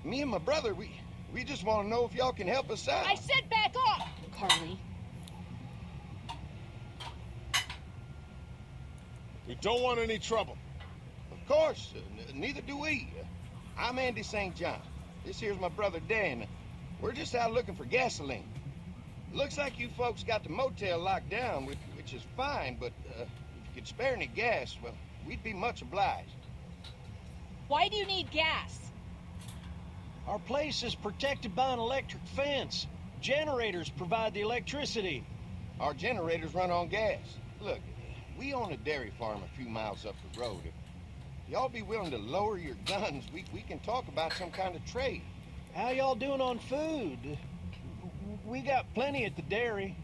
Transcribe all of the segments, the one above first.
Me and my brother, we just want to know if y'all can help us out. I said back off! Carly. We don't want any trouble. Of course, neither do we. I'm Andy St. John. This here's my brother Dan. We're just out looking for gasoline. Looks like you folks got the motel locked down, which is fine, but if you could spare any gas, well, we'd be much obliged. Why do you need gas? Our place is protected by an electric fence. Generators provide the electricity. Our generators run on gas. Look, we own a dairy farm a few miles up the road. If y'all be willing to lower your guns, we can talk about some kind of trade. How y'all doing on food? We got plenty at the dairy.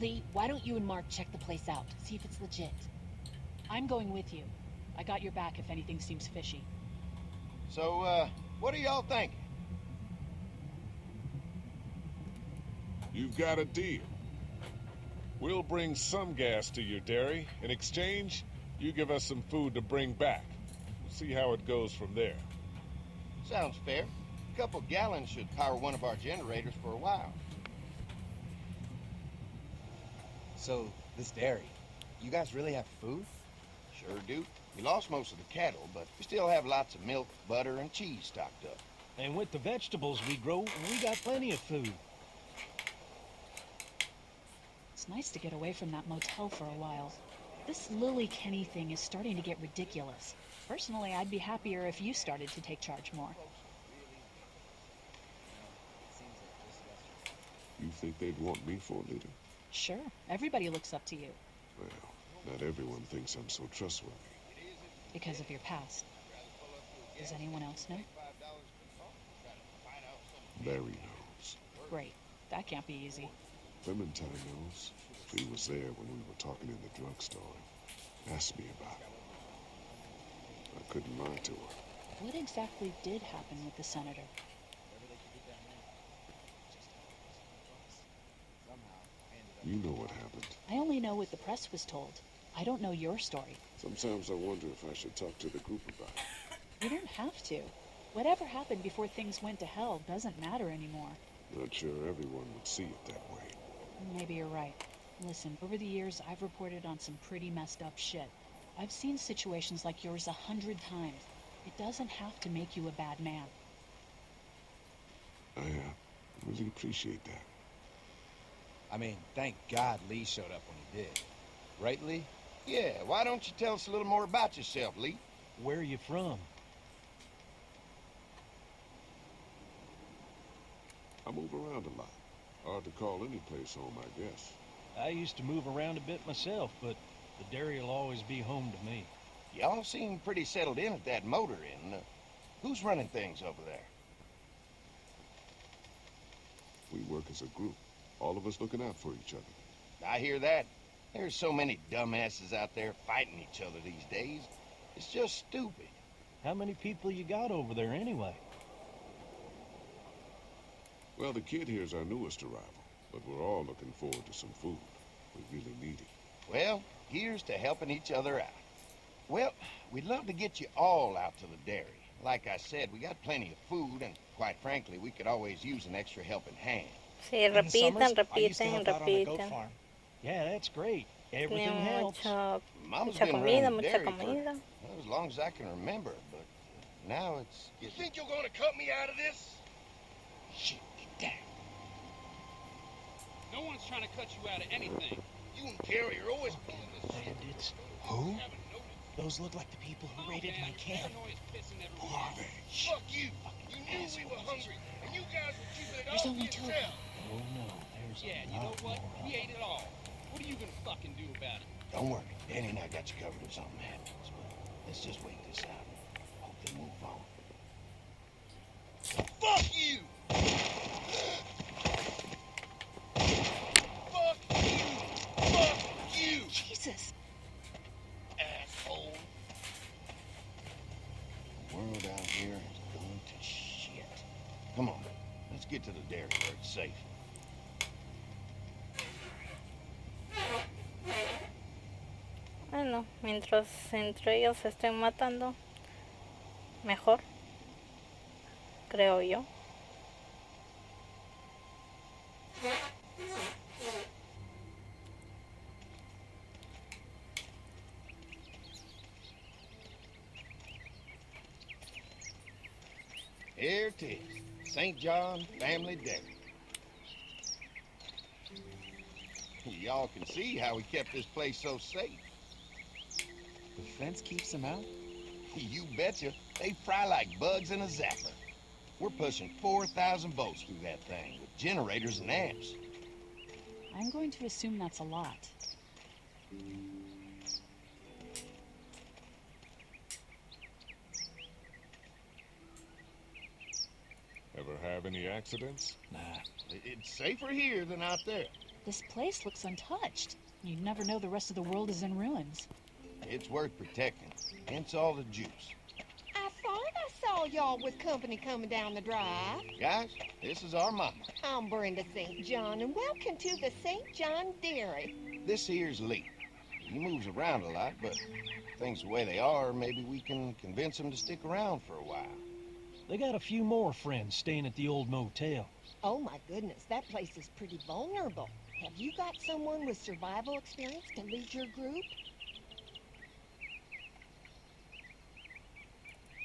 Lee, why don't you and Mark check the place out, see if it's legit? I'm going with you. I got your back if anything seems fishy. So, what are y'all thinking? You've got a deal. We'll bring some gas to your dairy. In exchange, you give us some food to bring back. We'll see how it goes from there. Sounds fair. A couple gallons should power one of our generators for a while. So, this dairy, you guys really have food? Sure do. We lost most of the cattle, but we still have lots of milk, butter, and cheese stocked up. And with the vegetables we grow, we got plenty of food. It's nice to get away from that motel for a while. This Lily Kenny thing is starting to get ridiculous. Personally, I'd be happier if you started to take charge more. You think they'd want me for a leader? Sure, everybody looks up to you. Well, not everyone thinks I'm so trustworthy. Because of your past. Does anyone else know? Larry knows. Great. That can't be easy. Clementine knows. She was there when we were talking in the drugstore and asked me about it. I couldn't lie to her. What exactly did happen with the senator? You know what happened. I only know what the press was told. I don't know your story. Sometimes I wonder if I should talk to the group about it. You don't have to. Whatever happened before things went to hell doesn't matter anymore. Not sure everyone would see it that way. Maybe you're right. Listen, over the years, I've reported on some pretty messed up shit. I've seen situations like yours 100 times. It doesn't have to make you a bad man. I really appreciate that. I mean, thank God Lee showed up when he did. Right, Lee? Yeah, why don't you tell us a little more about yourself, Lee? Where are you from? I move around a lot. Hard to call any place home, I guess. I used to move around a bit myself, but the dairy will always be home to me. Y'all seem pretty settled in at that motor inn. Who's running things over there? We work as a group. All of us looking out for each other. I hear that. There's so many dumbasses out there fighting each other these days. It's just stupid. How many people you got over there anyway? Well, the kid here's our newest arrival, but we're all looking forward to some food. We really need it. Well, here's to helping each other out. Well, we'd love to get you all out to the dairy. Like I said, we got plenty of food, and quite frankly, we could always use an extra helping hand. Sí, repiten. Yeah, that's great. Everything Tiene helps. Mama's mucha been comida, running the mucha dairy comida. for as long as I can remember, but now it's... You think you're gonna cut me out of this? Shit, get down. No one's trying to cut you out of anything. You and Gary are always pulling this shit. Bandits? Who? Those look like the people who raided my camp. Who are they? Fuck you! You knew we were hungry, and you guys were keeping it There's all only to two. yourself. Oh no, there's Yeah, you know what? We ate it all. What are you gonna fucking do about it? Don't worry, Danny and I got you covered if something happens, but let's just wait this out. Hope they move on. Fuck you! Fuck you! Fuck you! Jesus! Asshole! The world out here is going to shit. Come on, let's get to the dairy where it's safe. Bueno, mientras entre ellos se estén matando, mejor, creo yo. Here it is. St. John Family Dairy. Y'all can see how we kept this place so safe. The fence keeps them out? You betcha. They fry like bugs in a zapper. We're pushing 4,000 volts through that thing with generators and amps. I'm going to assume that's a lot. Ever have any accidents? Nah, it's safer here than out there. This place looks untouched. You'd never know the rest of the world is in ruins. It's worth protecting, hence all the juice. I thought I saw y'all with company coming down the drive. Guys, this is our mama. I'm Brenda St. John, and welcome to the St. John Dairy. This here's Lee. He moves around a lot, but things the way they are, maybe we can convince him to stick around for a while. They got a few more friends staying at the old motel. Oh my goodness, that place is pretty vulnerable. Have you got someone with survival experience to lead your group?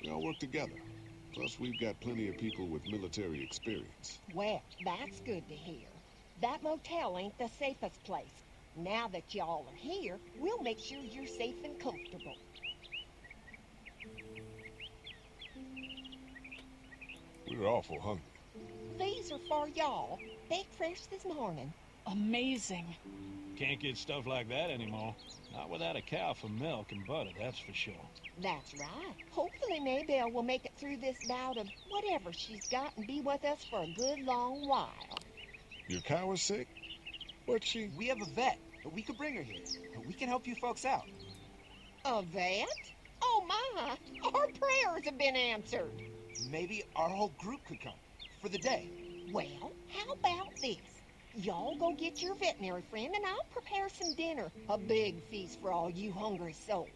We all work together. Plus, we've got plenty of people with military experience. Well, that's good to hear. That motel ain't the safest place. Now that y'all are here, we'll make sure you're safe and comfortable. We're awful hungry. These are for y'all. Baked fresh this morning. Amazing. Can't get stuff like that anymore. Not without a cow for milk and butter, that's for sure. That's right. Hopefully Maybelle will make it through this bout of whatever she's got and be with us for a good long while. Your cow is sick? What's she? We have a vet. We could bring her here. We can help you folks out. A vet? Oh my! Our prayers have been answered. Maybe our whole group could come. For the day. Well, how about this? Y'all go get your veterinary friend and I'll prepare some dinner. A big feast for all you hungry souls.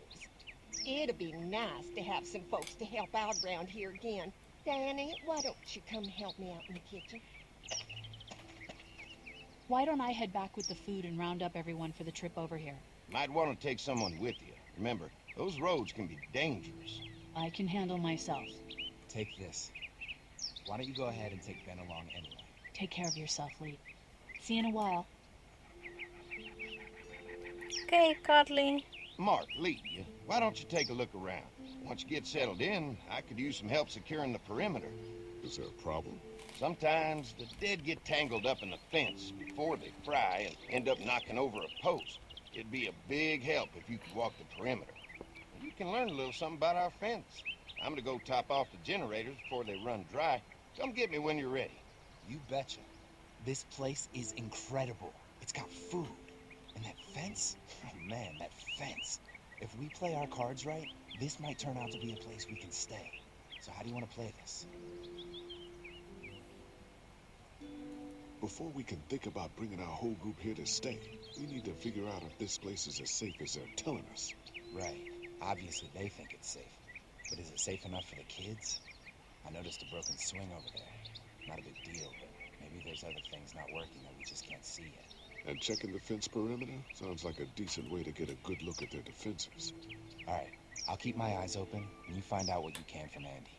It'd be nice to have some folks to help out around here again. Danny, why don't you come help me out in the kitchen? Why don't I head back with the food and round up everyone for the trip over here? Might want to take someone with you. Remember, those roads can be dangerous. I can handle myself. Take this. Why don't you go ahead and take Ben along anyway? Take care of yourself, Lee. See you in a while. Okay, Carly. Mark, Lee, why don't you take a look around? Once you get settled in, I could use some help securing the perimeter. Is there a problem? Sometimes the dead get tangled up in the fence before they fry and end up knocking over a post. It'd be a big help if you could walk the perimeter. You can learn a little something about our fence. I'm gonna go top off the generators before they run dry. Come get me when you're ready. You betcha. This place is incredible. It's got food. And that fence? Oh man, that fence. If we play our cards right, this might turn out to be a place we can stay. So how do you want to play this? Before we can think about bringing our whole group here to stay, we need to figure out if this place is as safe as they're telling us. Right. Obviously they think it's safe. But is it safe enough for the kids? I noticed a broken swing over there. Not a big deal, but maybe there's other things not working that we just can't see yet. And checking the fence perimeter sounds like a decent way to get a good look at their defenses. All right, I'll keep my eyes open, and you find out what you can from Andy.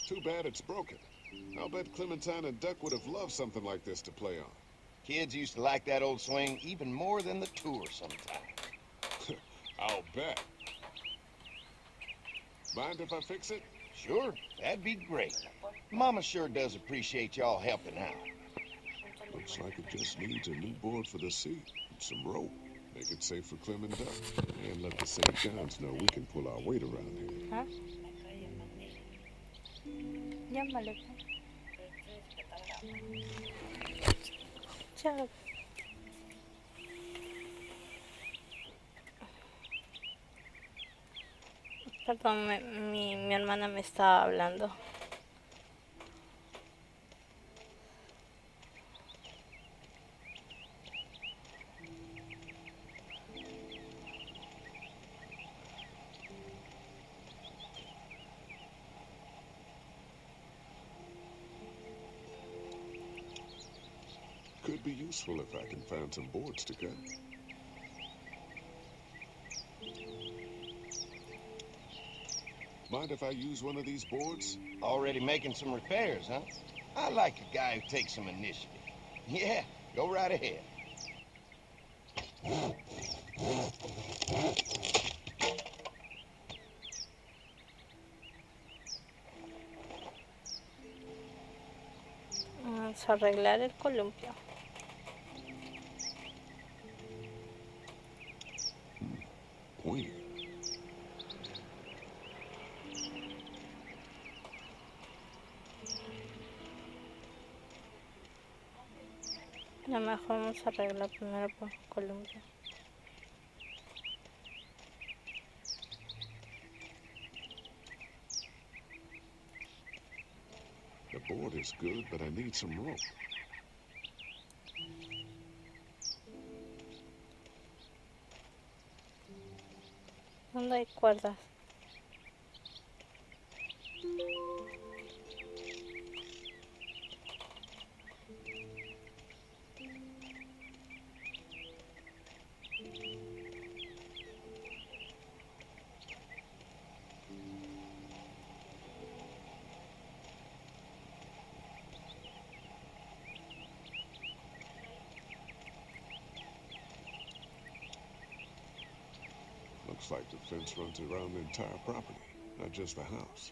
Too bad it's broken. I'll bet Clementine and Duck would have loved something like this to play on. Kids used to like that old swing even more than the tour sometimes. I'll bet. Mind if I fix it? Sure, that'd be great. Mama sure does appreciate y'all helping out. Looks like it just needs a new board for the seat and some rope. Make it safe for Clem and Duck. And let the St. John's know we can pull our weight around here. ¿Ah? Llámale. Chao. Perdón, mi hermana me estaba hablando. Could be useful if I can find some boards to cut. Mind if I use one of these boards? Already making some repairs, huh? I like a guy who takes some initiative. Yeah, go right ahead. Vamos a arreglar el columpio. Pointy. A lo mejor vamos a arreglar primero por columpio. The board is good, but I need some rope. ¿Dónde hay cuerdas? Looks like the fence runs around the entire property, not just the house.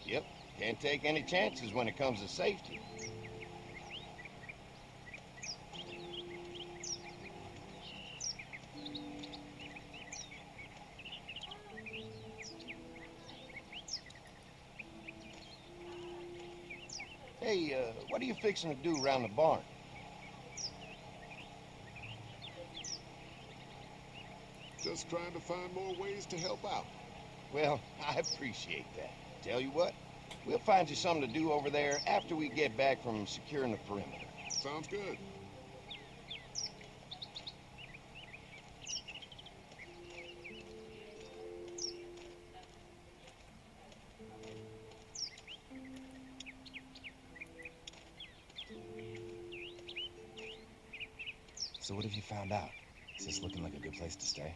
Yep, can't take any chances when it comes to safety. Hey, what are you fixing to do around the barn? Just trying to find more ways to help out. Well, I appreciate that. Tell you what, we'll find you something to do over there after we get back from securing the perimeter. Sounds good. So what have you found out? Is this looking like a good place to stay?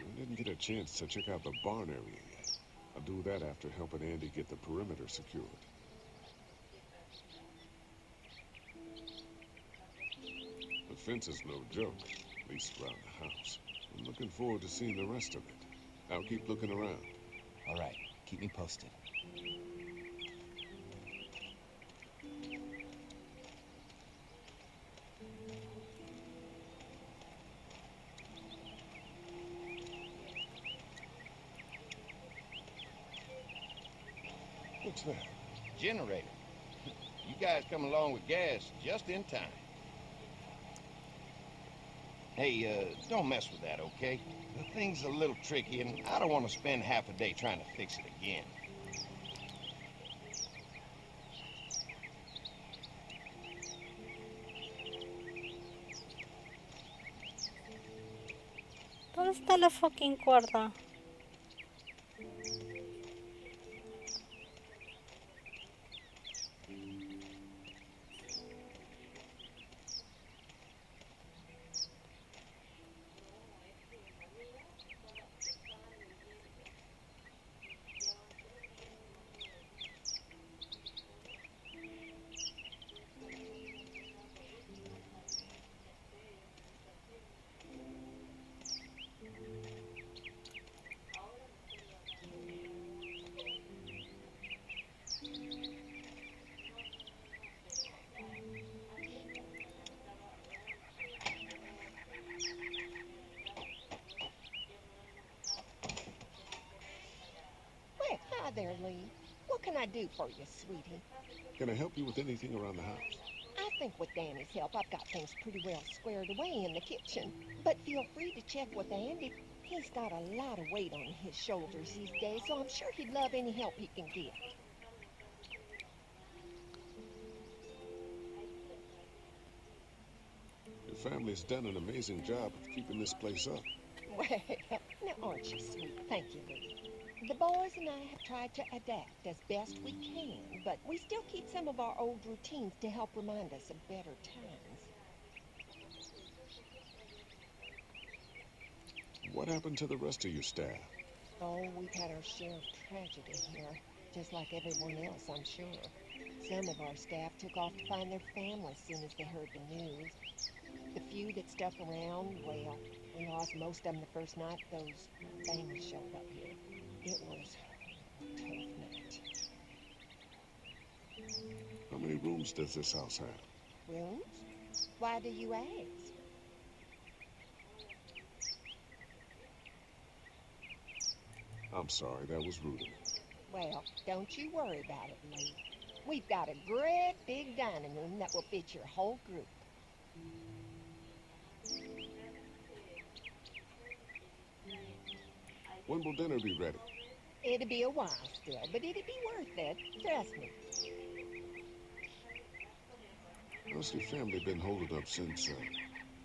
I didn't get a chance to check out the barn area yet. I'll do that after helping Andy get the perimeter secured. The fence is no joke, at least around the house. I'm looking forward to seeing the rest of it. I'll keep looking around. All right, keep me posted. What's that? Generator. You guys come along with gas just in time. Hey, don't mess with that, okay? The thing's a little tricky, and I don't want to spend half a day trying to fix it again. ¿Dónde está la fucking cuerda? Well, hi there, Lee. What can I do for you, sweetie? Can I help you with anything around the house? I think with Danny's help, I've got things pretty well squared away in the kitchen. But feel free to check with Andy. He's got a lot of weight on his shoulders these days, so I'm sure he'd love any help he can get. Your family's done an amazing job of keeping this place up. Well, now aren't you sweet? Thank you, Lee. The boys and I have tried to adapt as best we can, but we still keep some of our old routines to help remind us of better times. What happened to the rest of your staff? Oh, we've had our share of tragedy here, just like everyone else, I'm sure. Some of our staff took off to find their families as soon as they heard the news. The few that stuck around, well, we lost most of them the first night those things showed up here. It was a tough night. How many rooms does this house have? Rooms? Why do you ask? I'm sorry, that was rude of me. Well, don't you worry about it, Lee. We've got a great big dining room that will fit your whole group. When will dinner be ready? It'll be a while still, but it'll be worth it. Trust me. How's your family been holding up since,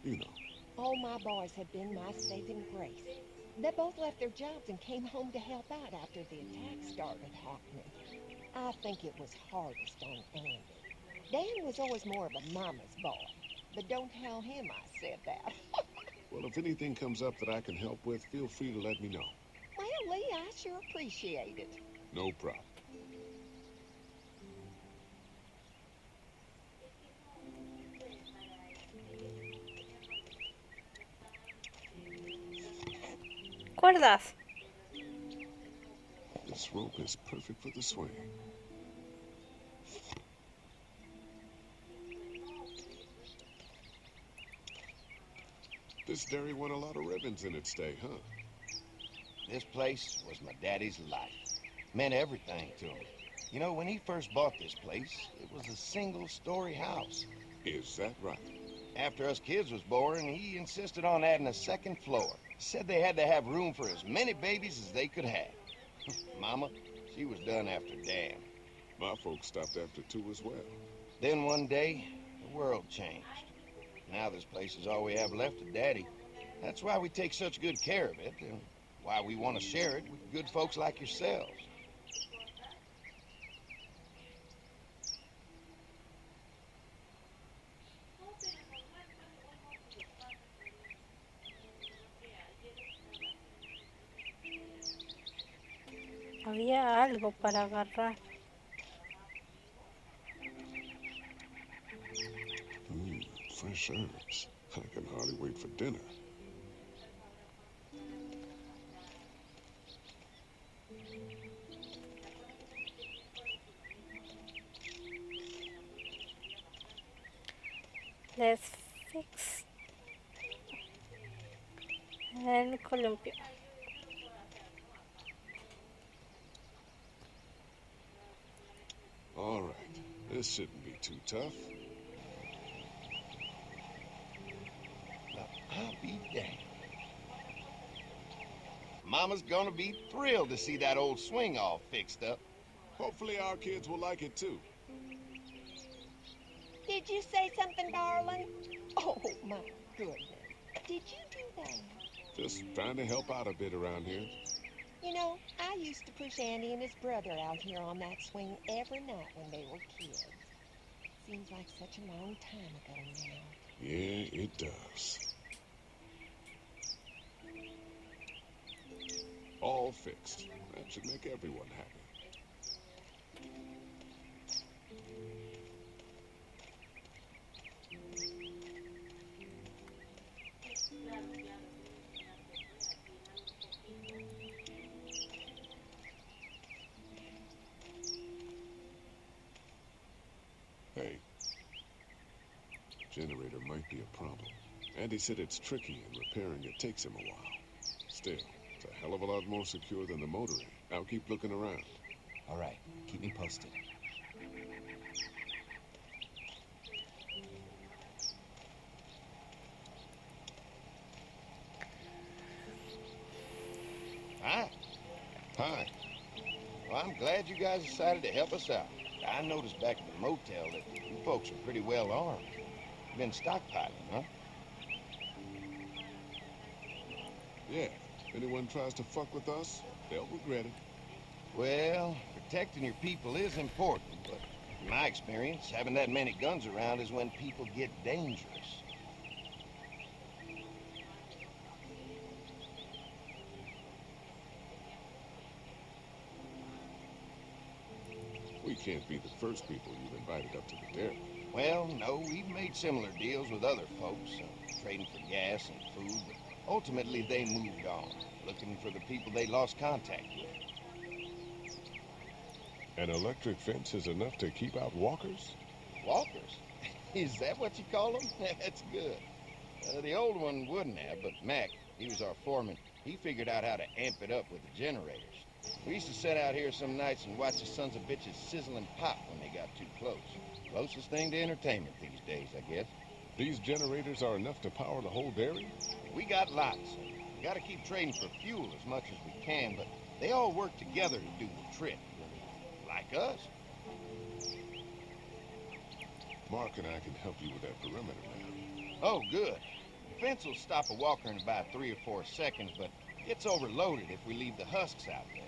you know? All my boys have been my saving grace. They both left their jobs and came home to help out after the attacks started happening. I think it was hardest on Andy. Dan was always more of a mama's boy, but don't tell him I said that. Well, if anything comes up that I can help with, feel free to let me know. Well, Lee, I sure appreciate it. No problem. ¿Cuerdas? This rope is perfect for the swing. This dairy won a lot of ribbons in its day, huh? This place was my daddy's life. Meant everything to him. You know, when he first bought this place, it was a single-story house. Is that right? After us kids was born, he insisted on adding a second floor. Said they had to have room for as many babies as they could have. Mama, she was done after Dan. My folks stopped after 2 as well. Then one day, the world changed. Now this place is all we have left of Daddy. That's why we take such good care of it, and why we want to share it with good folks like yourselves. Había algo para agarrar. Fresh herbs. I can hardly wait for dinner. Let's fix el columpio. All right. This shouldn't be too tough. Now, I'll be damned. Mama's gonna be thrilled to see that old swing all fixed up. Hopefully our kids will like it too. Did you say something, darling? Oh, my goodness. Did you do that? Just trying to help out a bit around here. You know, I used to push Andy and his brother out here on that swing every night when they were kids. Seems like such a long time ago now. Yeah, it does. All fixed. That should make everyone happy. Hey, generator might be a problem. Andy said it's tricky and repairing it takes him a while. Still, it's a hell of a lot more secure than the motoring. I'll keep looking around. All right, keep me posted. I'm glad you guys decided to help us out. I noticed back at the motel that you folks are pretty well armed. Been stockpiling, huh? Yeah, if anyone tries to fuck with us, they'll regret it. Well, protecting your people is important, but in my experience, having that many guns around is when people get dangerous. We can't be the first people you've invited up to the dairy. Well, no, we've made similar deals with other folks, trading for gas and food, but ultimately they moved on, looking for the people they lost contact with. An electric fence is enough to keep out walkers? Walkers? Is that what you call them? That's good. The old one wouldn't have, but Mac, he was our foreman, he figured out how to amp it up with the generators. We used to sit out here some nights and watch the sons of bitches sizzle and pop when they got too close. Closest thing to entertainment these days, I guess. These generators are enough to power the whole dairy? We got lots. We gotta keep trading for fuel as much as we can, but they all work together to do the trick. Like us. Mark and I can help you with that perimeter now. Oh, good. The fence will stop a walker in about 3 or 4 seconds, but gets overloaded if we leave the husks out there.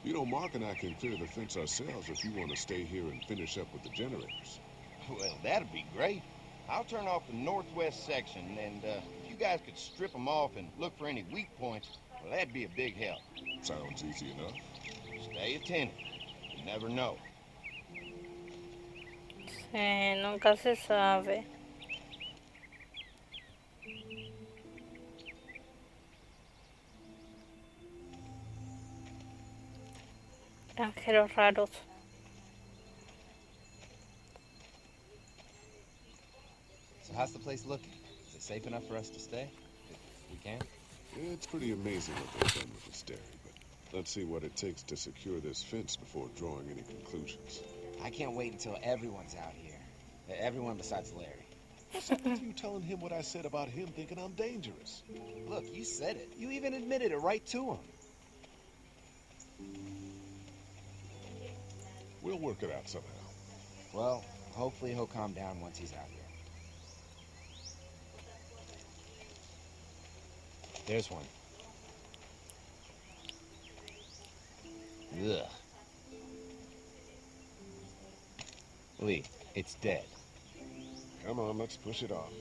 You know, Mark and I can clear the fence ourselves if you want to stay here and finish up with the generators. Well, that'd be great. I'll turn off the northwest section, and if you guys could strip them off and look for any weak points, well, that'd be a big help. Sounds easy enough. Stay attentive. You never know. Sí, nunca se sabe. Granjeros raros. So how's the place looking? Is it safe enough for us to stay? If we can? It's pretty amazing what they've done with this dairy, but let's see what it takes to secure this fence before drawing any conclusions. I can't wait until everyone's out here. Everyone besides Larry. What's up with you telling him what I said about him thinking I'm dangerous? Look, you said it. You even admitted it right to him. We'll work it out somehow. Well, hopefully he'll calm down once he's out here. There's one. Ugh. Lee, it's dead. Come on, let's push it off.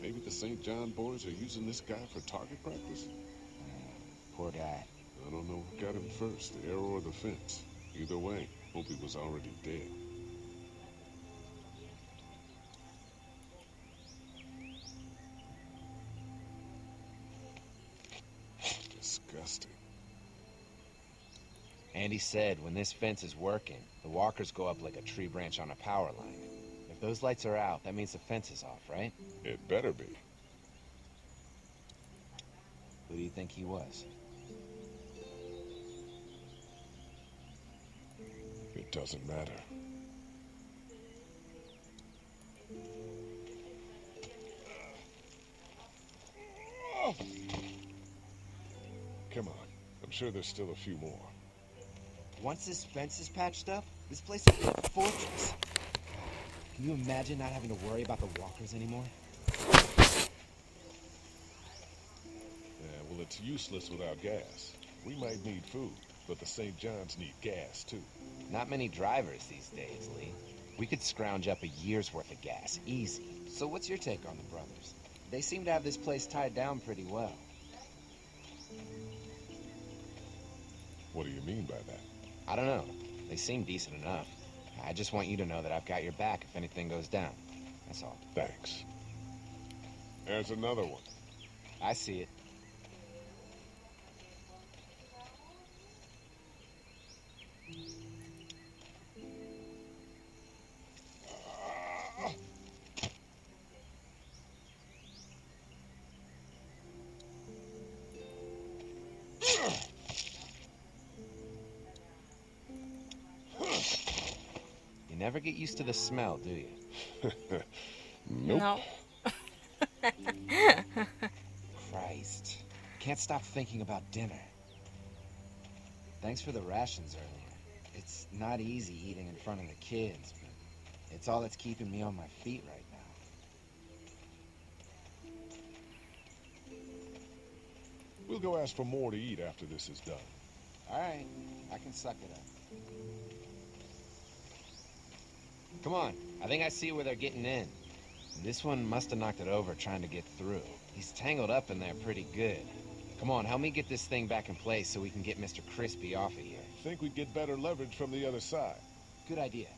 Maybe the St. John boys are using this guy for target practice? Poor guy. I don't know who got him first, the arrow or the fence. Either way, hope he was already dead. Disgusting. Andy said when this fence is working, the walkers go up like a tree branch on a power line. If those lights are out, that means the fence is off, right? It better be. Who do you think he was? It doesn't matter. Come on. I'm sure there's still a few more. Once this fence is patched up, this place will be a fortress. Can you imagine not having to worry about the walkers anymore? Yeah, well, it's useless without gas. We might need food, but the St. John's need gas, too. Not many drivers these days, Lee. We could scrounge up a year's worth of gas, easy. So what's your take on the brothers? They seem to have this place tied down pretty well. What do you mean by that? I don't know. They seem decent enough. I just want you to know that I've got your back if anything goes down. That's all. Thanks. There's another one. I see it. You never get used to the smell, do you? Nope. No. Christ. Can't stop thinking about dinner. Thanks for the rations earlier. It's not easy eating in front of the kids, but it's all that's keeping me on my feet right now. We'll go ask for more to eat after this is done. All right, I can suck it up. Come on, I think I see where they're getting in. This one must have knocked it over trying to get through. He's tangled up in there pretty good. Come on, help me get this thing back in place so we can get Mr. Crispy off of here. Think we'd get better leverage from the other side. Good idea.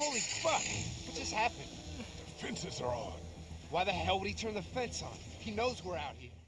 Holy fuck! What just happened? The fences are on. Why the hell would he turn the fence on? He knows we're out here.